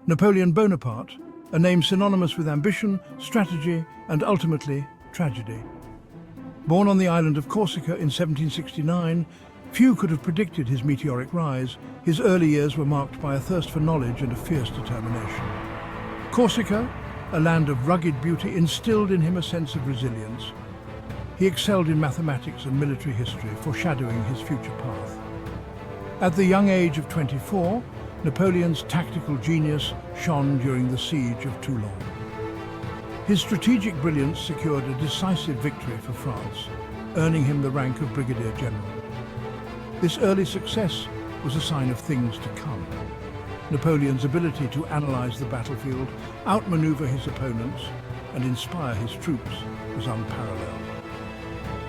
Napoleon Bonaparte, a name synonymous with ambition, strategy, and ultimately tragedy. Born on the island of Corsica in 1769, few could have predicted his meteoric rise. His early years were marked by a thirst for knowledge and a fierce determination. Corsica, a land of rugged beauty, instilled in him a sense of resilience. He excelled in mathematics and military history, foreshadowing his future path. At the young age of 24, Napoleon's tactical genius shone during the siege of Toulon. His strategic brilliance secured a decisive victory for France, earning him the rank of brigadier general. This early success was a sign of things to come. Napoleon's ability to analyze the battlefield, outmaneuver his opponents, and inspire his troops was unparalleled.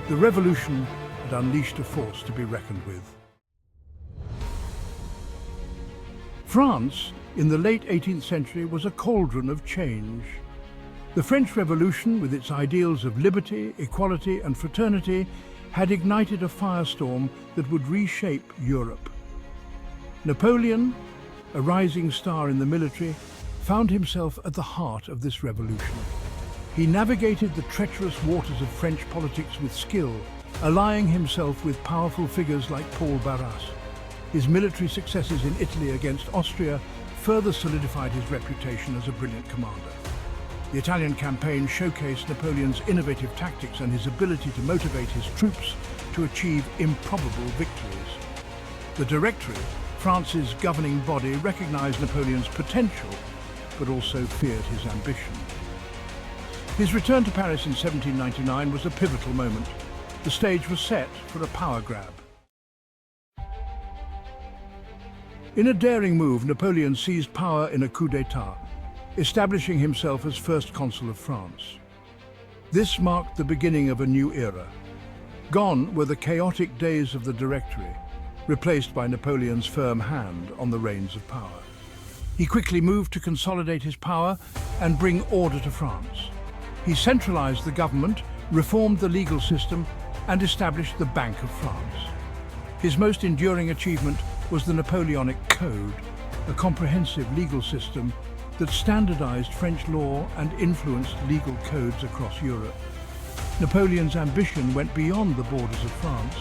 The revolution had unleashed a force to be reckoned with. France, in the late 18th century, was a cauldron of change. The French Revolution, with its ideals of liberty, equality, and fraternity, had ignited a firestorm that would reshape Europe. Napoleon, a rising star in the military, found himself at the heart of this revolution. He navigated the treacherous waters of French politics with skill, allying himself with powerful figures like Paul Barras. His military successes in Italy against Austria further solidified his reputation as a brilliant commander. The Italian campaign showcased Napoleon's innovative tactics and his ability to motivate his troops to achieve improbable victories. The Directory, France's governing body, recognized Napoleon's potential, but also feared his ambition. His return to Paris in 1799 was a pivotal moment. The stage was set for a power grab. In a daring move, Napoleon seized power in a coup d'état, establishing himself as first consul of France. This marked the beginning of a new era. Gone were the chaotic days of the Directory, replaced by Napoleon's firm hand on the reins of power. He quickly moved to consolidate his power and bring order to France. He centralized the government, reformed the legal system, and established the Bank of France. His most enduring achievement was the Napoleonic Code, a comprehensive legal system that standardized French law and influenced legal codes across Europe. Napoleon's ambition went beyond the borders of France.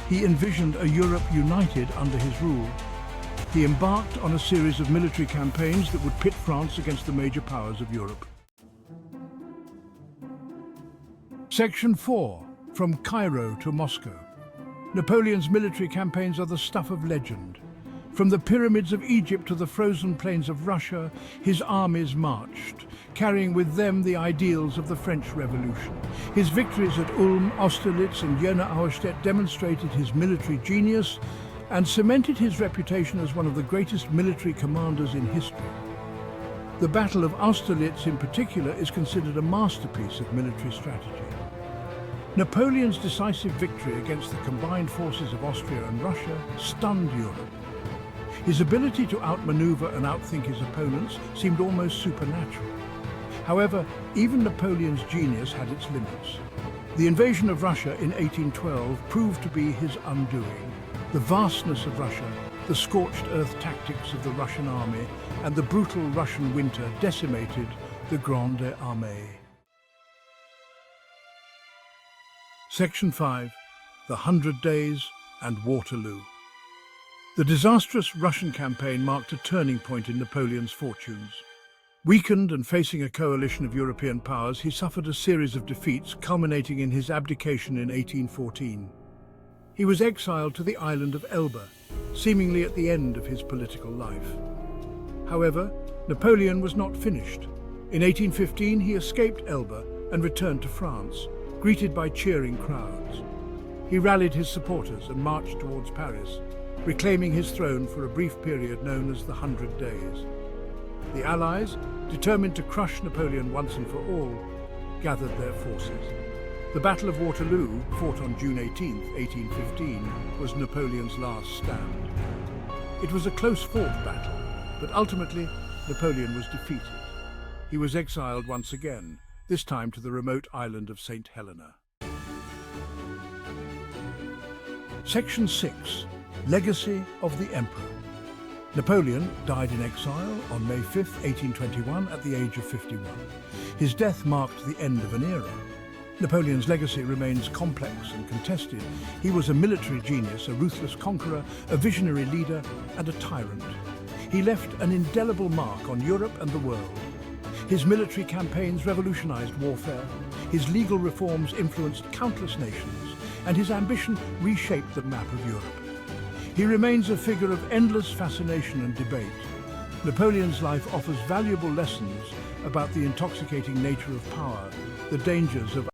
He envisioned a Europe united under his rule. He embarked on a series of military campaigns that would pit France against the major powers of Europe. Section 4. From Cairo to Moscow. Napoleon's military campaigns are the stuff of legend. From the pyramids of Egypt to the frozen plains of Russia, his armies marched, carrying with them the ideals of the French Revolution. His victories at Ulm, Austerlitz and Jena Auerstedt demonstrated his military genius and cemented his reputation as one of the greatest military commanders in history. The Battle of Austerlitz in particular is considered a masterpiece of military strategy. Napoleon's decisive victory against the combined forces of Austria and Russia stunned Europe. His ability to outmaneuver and outthink his opponents seemed almost supernatural. However, even Napoleon's genius had its limits. The invasion of Russia in 1812 proved to be his undoing. The vastness of Russia, the scorched earth tactics of the Russian army, and the brutal Russian winter decimated the Grande Armée. Section 5. The 100 Days and Waterloo. The disastrous Russian campaign marked a turning point in Napoleon's fortunes. Weakened and facing a coalition of European powers, he suffered a series of defeats, culminating in his abdication in 1814. He was exiled to the island of Elba, seemingly at the end of his political life. However, Napoleon was not finished. In 1815, he escaped Elba and returned to France, greeted by cheering crowds. He rallied his supporters and marched towards Paris, reclaiming his throne for a brief period known as the 100 Days. The Allies, determined to crush Napoleon once and for all, gathered their forces. The Battle of Waterloo, fought on June 18, 1815, was Napoleon's last stand. It was a close-fought battle, but ultimately Napoleon was defeated. He was exiled once again, this time to the remote island of St. Helena. Section 6. Legacy of the Emperor. Napoleon died in exile on May 5, 1821, at the age of 51. His death marked the end of an era. Napoleon's legacy remains complex and contested. He was a military genius, a ruthless conqueror, a visionary leader, and a tyrant. He left an indelible mark on Europe and the world. His military campaigns revolutionized warfare, his legal reforms influenced countless nations, and his ambition reshaped the map of Europe. He remains a figure of endless fascination and debate. Napoleon's life offers valuable lessons about the intoxicating nature of power, the dangers of